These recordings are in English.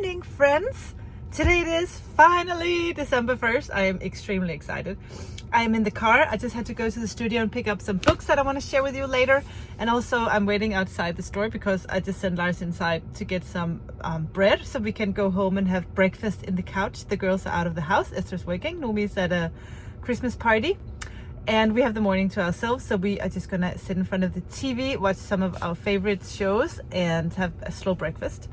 morning, friends. Today it is finally December 1st. I am extremely excited. I am in the car. I just had to go to the studio and pick up some books that I want to share with you later. And also I'm waiting outside the store because I just sent Lars inside to get some bread so we can go home and have breakfast in the couch. The girls are out of the house. Esther's working. Nomi's at a Christmas party. And we have the morning to ourselves, so we are just gonna sit in front of the TV, watch some of our favorite shows, and have a slow breakfast.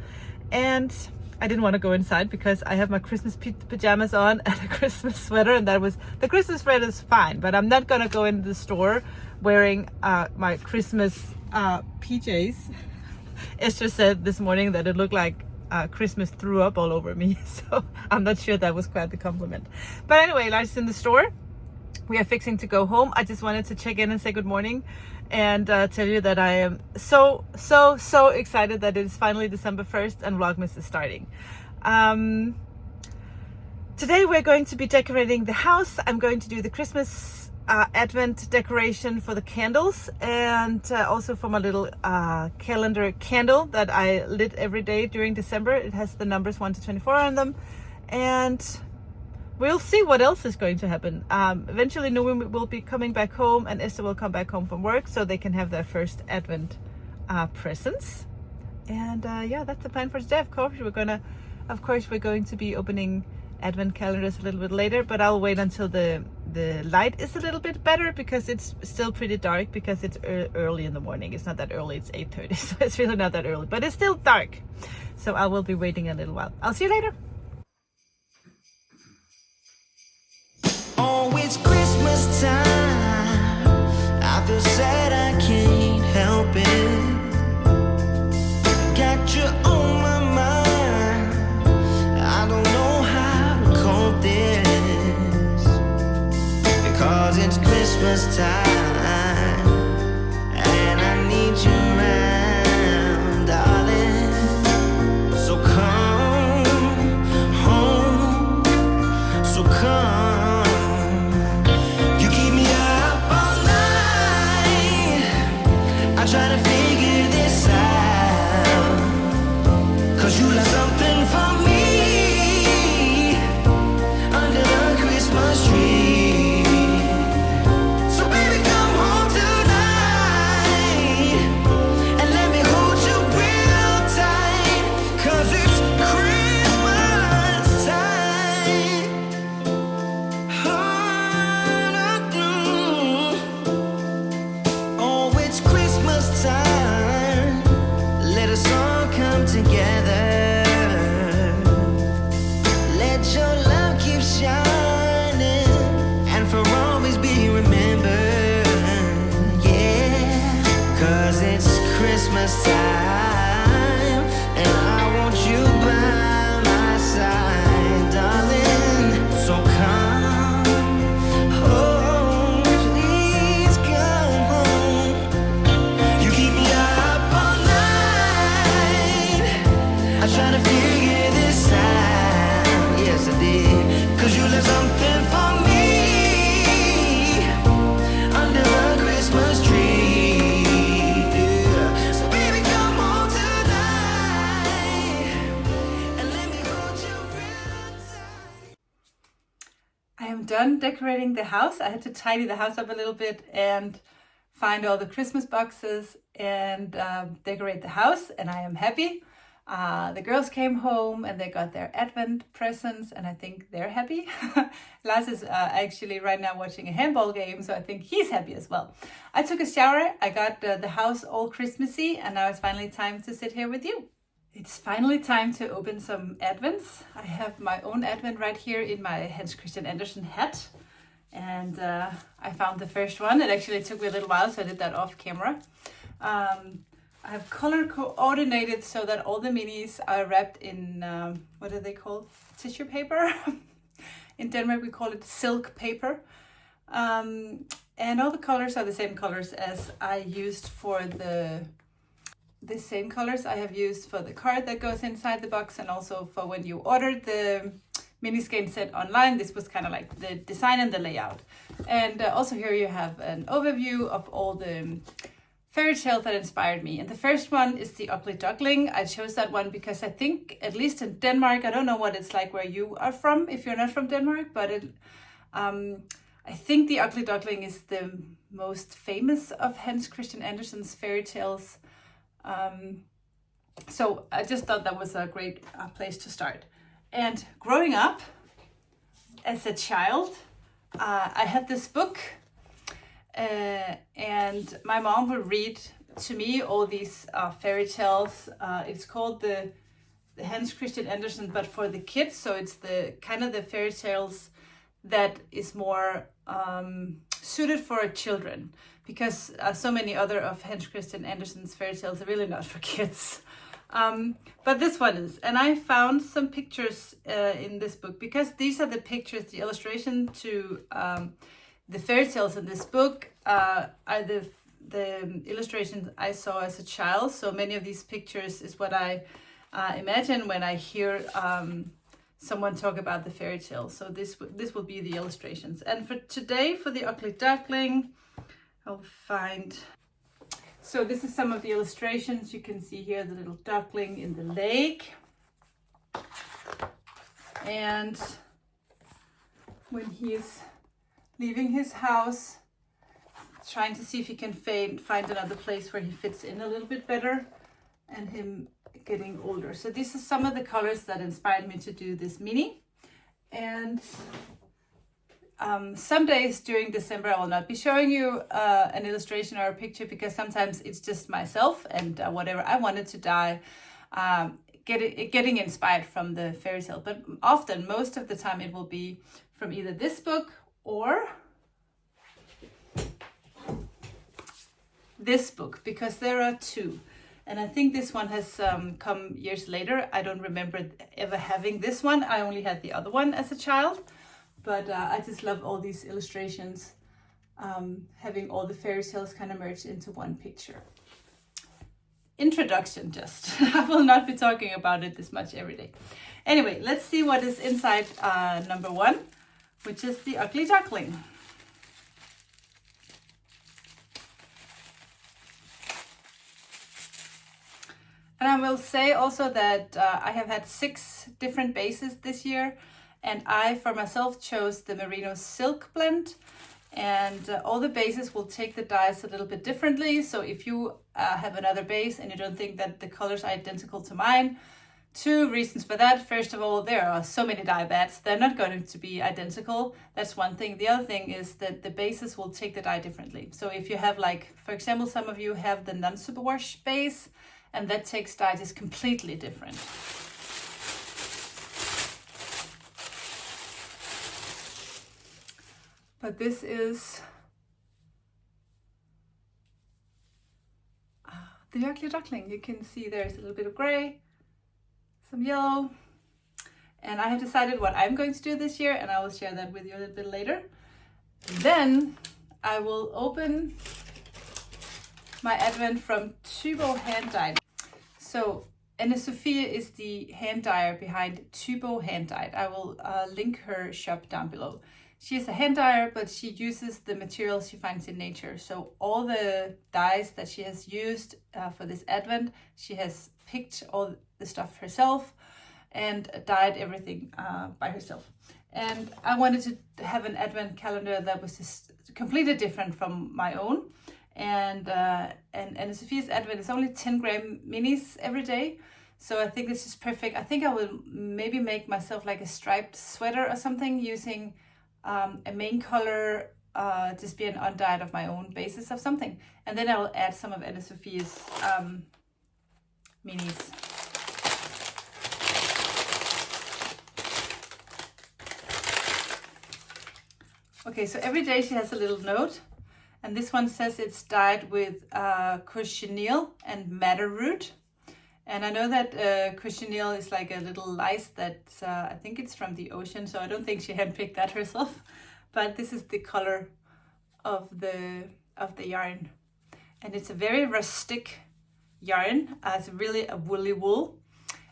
And I didn't want to go inside because I have my Christmas pajamas on and a Christmas sweater, and the Christmas sweater is fine, but I'm not gonna go into the store wearing my Christmas PJs. Esther said this morning that it looked like Christmas threw up all over me, so I'm not sure that was quite the compliment. But anyway, Lars is in the store. We are fixing to go home. I just wanted to check in and say good morning and tell you that I am so excited that it is finally December 1st and Vlogmas is starting. Today we're going to be decorating the house. I'm going to do the Christmas Advent decoration for the candles, and also for my little calendar candle that I lit every day during December. It has the numbers 1 to 24 on them, and we'll see what else is going to happen. Eventually Noemi will be coming back home and Esther will come back home from work so they can have their first Advent presents. And yeah, that's the plan for today. Of course, we're going to be opening Advent calendars a little bit later, but I'll wait until the light is a little bit better because it's still pretty dark because it's early in the morning. It's not that early, it's 8:30, so it's really not that early, but it's still dark. So I will be waiting a little while. I'll see you later. Oh, it's Christmas time. I feel sad, I can't help it. Got you on my mind. I don't know how to cope this, because it's Christmas time and I need you around, darling. So come home, so come. Try to figure this out, 'cause you left something for me under the Christmas tree. So baby, come home tonight and let me hold you real tight, 'cause it's Christmas time. Oh, it's Christmas time. Let us all come together. Let your love keep shining and for always be remembered. Yeah, 'cause it's Christmas time and I want you by my side, darling. So come home, please come home. You keep me up all night. I try to figure this out. Yes, I did. 'Cause you left something for me under the Christmas tree. Yeah. So baby, come home tonight and let me hold you real tight. I am done decorating the house. I had to tidy the house up a little bit and find all the Christmas boxes and decorate the house, and I am happy. The girls came home and they got their Advent presents, and I think they're happy. Lars is actually right now watching a handball game, so I think he's happy as well. I took a shower, I got the house all Christmassy, and now it's finally time to sit here with you. It's finally time to open some Advents. I have my own Advent right here in my Hans Christian Andersen hat. And I found the first one. It actually took me a little while, so I did that off camera. I have color coordinated so that all the minis are wrapped in, what are they called? Tissue paper. In Denmark we call it silk paper. And all the colors are the same colors as I used for the same colors I have used for the card that goes inside the box, and also for when you ordered the mini skein set online. This was kind of like the design and the layout. And also here you have an overview of all the fairy tales that inspired me. And the first one is The Ugly Duckling. I chose that one because I think, at least in Denmark, I don't know what it's like where you are from, if you're not from Denmark, but I think The Ugly Duckling is the most famous of Hans Christian Andersen's fairy tales. So I just thought that was a great place to start. And growing up as a child, I had this book, and my mom would read to me all these fairy tales. It's called the Hans Christian Andersen, but for the kids. So it's the kind of the fairy tales that is more suited for children, because so many other of Hans Christian Andersen's fairy tales are really not for kids. But this one is, and I found some pictures in this book, because these are the pictures, the illustration to the fairy tales in this book are the illustrations I saw as a child. So many of these pictures is what I imagine when I hear someone talk about the fairy tale. So this will be the illustrations. And for today, for The Ugly Duckling, I'll find... So this is some of the illustrations. You can see here the little duckling in the lake. And when he's leaving his house, trying to see if he can find another place where he fits in a little bit better, and him getting older. So these are some of the colors that inspired me to do this mini. And some days during December I will not be showing you an illustration or a picture, because sometimes it's just myself and whatever I wanted to dye, getting inspired from the fairy tale. But often, most of the time, it will be from either this book or this book, because there are two. And I think this one has come years later. I don't remember ever having this one. I only had the other one as a child. But I just love all these illustrations, having all the fairy tales kind of merged into one picture. Introduction just. I will not be talking about it this much every day. Anyway, let's see what is inside number one, which is The Ugly Duckling. And I will say also that I have had 6 different bases this year. And I, for myself, chose the Merino Silk blend. And all the bases will take the dyes a little bit differently. So if you have another base and you don't think that the colors are identical to mine, 2 reasons for that. First of all, there are so many dye baths. They're not going to be identical. That's one thing. The other thing is that the bases will take the dye differently. So if you have, like, for example, some of you have the non-superwash base, and that takes dye just completely different. But this is The Ugly Duckling. You can see there's a little bit of gray, some yellow. And I have decided what I'm going to do this year, and I will share that with you a little bit later. Then I will open my advent from Tybo Hand Dyed. So Anne Sophie is the hand dyer behind Tybo Hand Dyed. I will link her shop down below. She is a hand dyer, but she uses the materials she finds in nature. So all the dyes that she has used for this advent, she has picked all the stuff herself and dyed everything by herself. And I wanted to have an advent calendar that was just completely different from my own. And Anne Sophie's advent is only 10 gram minis every day. So I think this is perfect. I think I will maybe make myself like a striped sweater or something using a main color, just be an undyed of my own basis of something. And then I will add some of Anne Sophie's minis. Okay, so every day she has a little note. And this one says it's dyed with cochineal and madder root. And I know that cochineal is like a little lice that I think it's from the ocean, so I don't think she handpicked that herself. But this is the color of the yarn, and it's a very rustic yarn. It's really a woolly wool,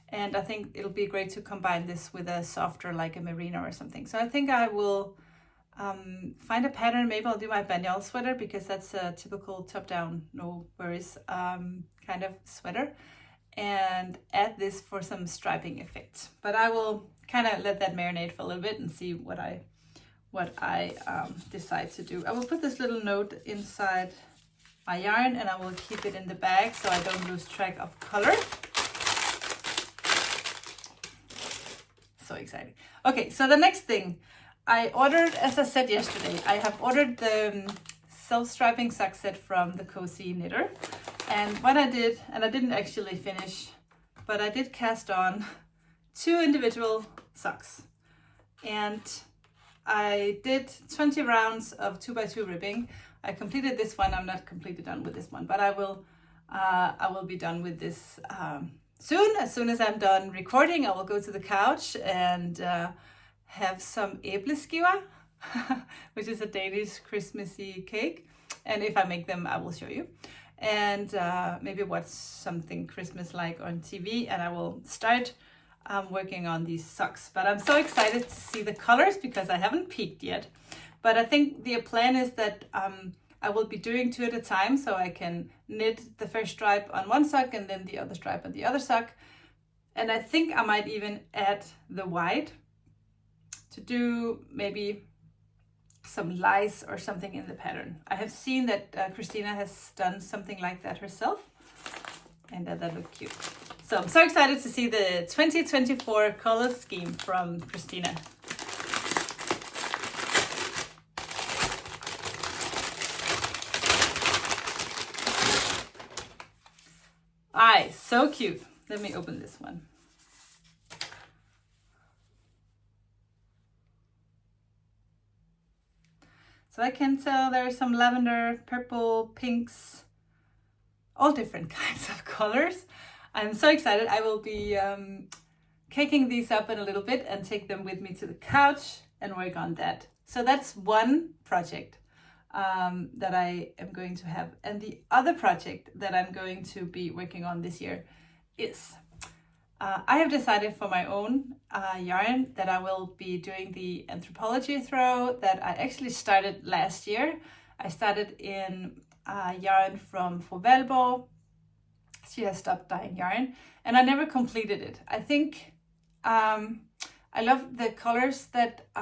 and I think it'll be great to combine this with a softer, like a merino or something. So I think I will find a pattern. Maybe I'll do my banyan sweater because that's a typical top-down, no worries kind of sweater, and add this for some striping effect. But I will kind of let that marinate for a little bit and see what I decide to do. I will put this little note inside my yarn and I will keep it in the bag so I don't lose track of color. So exciting. Okay, so the next thing I ordered, as I said yesterday, I have ordered the self-striping sock set from the Cozy Knitter. And what I did, and I didn't actually finish, but I did cast on 2 individual socks. And I did 20 rounds of 2x2 ribbing. I completed this one. I'm not completely done with this one, but I will be done with this soon. As soon as I'm done recording, I will go to the couch and have some æbleskiver, which is a Danish Christmassy cake. And if I make them, I will show you. And maybe watch something Christmas-like on TV, and I will start working on these socks. But I'm so excited to see the colors because I haven't peeked yet. But I think the plan is that I will be doing 2 at a time, so I can knit the first stripe on one sock and then the other stripe on the other sock. And I think I might even add the white to do maybe some lice or something in the pattern. I have seen that Christina has done something like that herself, and that looked cute. So I'm so excited to see the 2024 color scheme from Christina. Aye, so cute. Let me open this one. So I can tell there's some lavender, purple, pinks, all different kinds of colors. I'm so excited. I will be caking these up in a little bit and take them with me to the couch and work on that. So that's one project that I am going to have. And the other project that I'm going to be working on this year is I have decided for my own yarn that I will be doing the anthropology throw that I actually started last year. I started in yarn from Valborg. She has stopped dyeing yarn and I never completed it. I think I love the colors that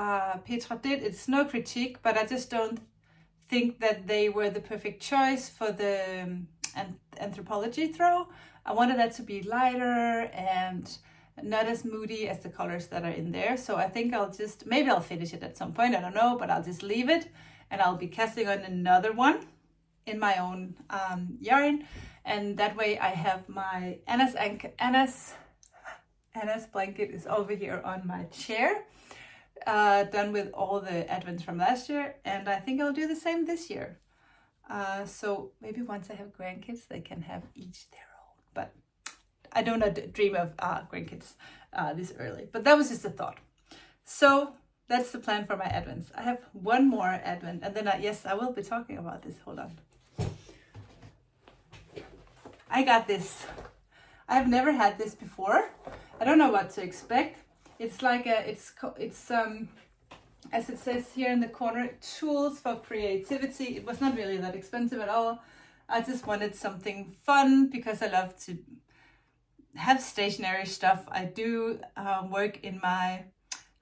Petra did. It's no critique, but I just don't think that they were the perfect choice for the anthropology throw. I wanted that to be lighter and not as moody as the colors that are in there. So I think maybe I'll finish it at some point, I don't know, but I'll just leave it and I'll be casting on another one in my own yarn. And that way I have my Anna's blanket is over here on my chair, done with all the advents from last year. And I think I'll do the same this year. So maybe once I have grandkids, they can have each their own. But I don't dream of grandkids this early. But that was just a thought. So that's the plan for my advents. I have one more advent, and then I will be talking about this. Hold on. I got this. I've never had this before. I don't know what to expect. It's like it's as it says here in the corner, tools for creativity. It was not really that expensive at all. I just wanted something fun because I love to have stationery stuff. I do work in my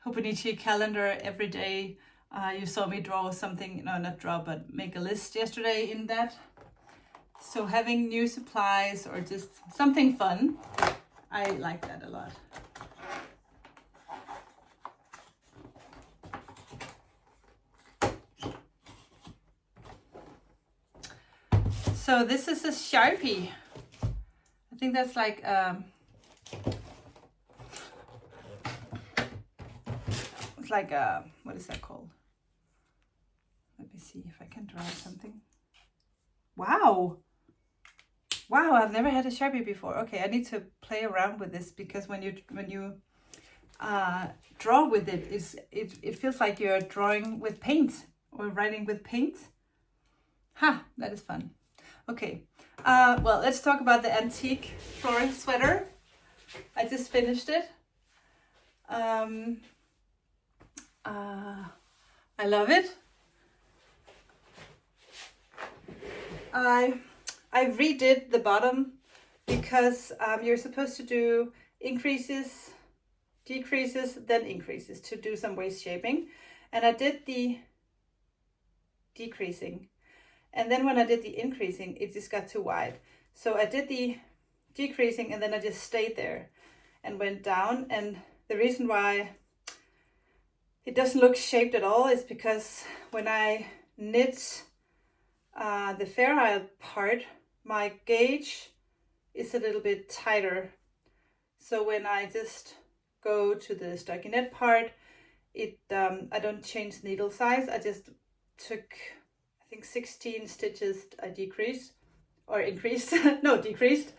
Hobonichi calendar every day. You saw me draw something, no, not draw, but make a list yesterday in that. So having new supplies or just something fun, I like that a lot. So this is a Sharpie. I think that's like it's like what is that called? Let me see if I can draw something. Wow, I've never had a Sharpie before. Okay, I need to play around with this because when you draw with it, it feels like you're drawing with paint or writing with paint. That is fun. Okay, well, let's talk about the antique floral sweater. I just finished it. I love it. I redid the bottom because you're supposed to do increases, decreases, then increases to do some waist shaping. And I did the decreasing. And then when I did the increasing, it just got too wide. So I did the decreasing and then I just stayed there and went down. And the reason why it doesn't look shaped at all is because when I knit the Fair Isle part, my gauge is a little bit tighter. So when I just go to the stockinette part, I don't change needle size. I just took, I think 16 stitches. I decreased or increased, no, decreased.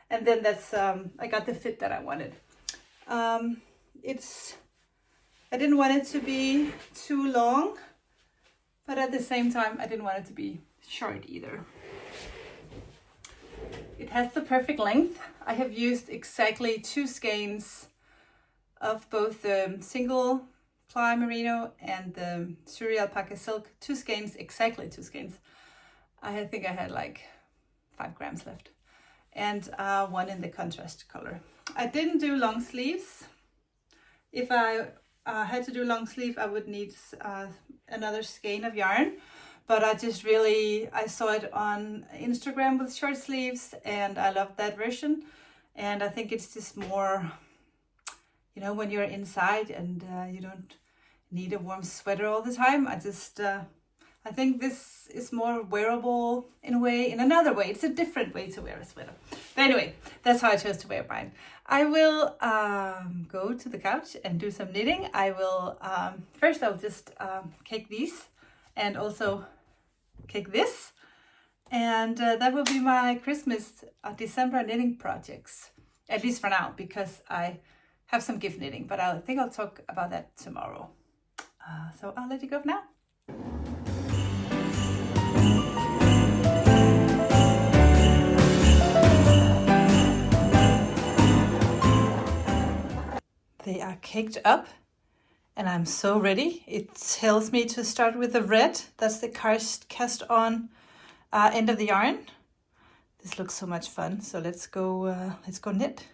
And then that's, I got the fit that I wanted. I didn't want it to be too long, but at the same time, I didn't want it to be short either. It has the perfect length. I have used exactly 2 skeins of both the single ply merino and the Suri alpaca silk. 2 skeins, exactly 2 skeins. I think I had like 5 grams left. And 1 in the contrast color. I didn't do long sleeves. If I had to do long sleeve, I would need another skein of yarn. But I saw it on Instagram with short sleeves and I loved that version. And I think it's just more, you know, when you're inside and you don't need a warm sweater all the time. I think this is more wearable in another way. It's a different way to wear a sweater. But anyway, that's how I chose to wear mine. I will go to the couch and do some knitting. I will, first I'll just cake these and also cake this. And that will be my Christmas December knitting projects, at least for now, because I have some gift knitting, but I think I'll talk about that tomorrow. So I'll let you go for now. They are caked up and I'm so ready. It tells me to start with the red. That's the cast on end of the yarn. This looks so much fun. So let's go knit.